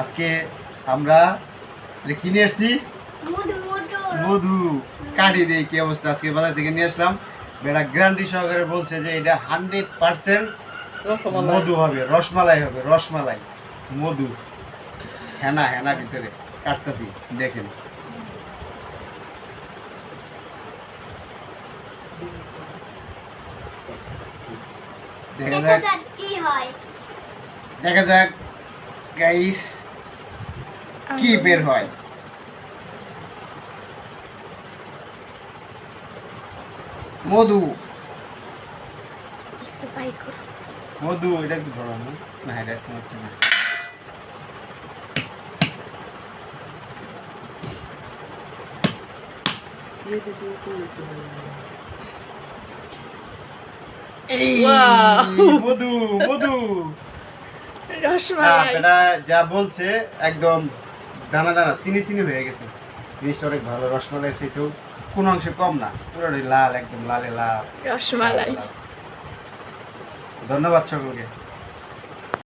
আজকে আমরা কিনে এসছি মধু কাটি দিয়ে কি অবস্থা। আজকে বাজার থেকে নিয়ে আসলাম, বেটা গ্যারান্টি সহকারে বলছে যে এটা 100% মধু হবে, রসমালাই হবে, রসমালাই মধু। হেনা হেনা ভিতরে কাটতেছি, দেখেন। দেখা যাক গাইস কি বের হয়। মধু মধু এটা একটু ধরো না, এটা একটু হচ্ছে না। মধু মধু রসমালাই, এটা যা বলছে একদম দানা দানা চিনি চিনি হয়ে গেছে। জিনিসটা অনেক ভালো, রসমালাইয়ের চাইতেও কোনো অংশে কম না, পুরোটাই লাল, একদম লালে লাল রসমালাই। ধন্যবাদ সকলকে।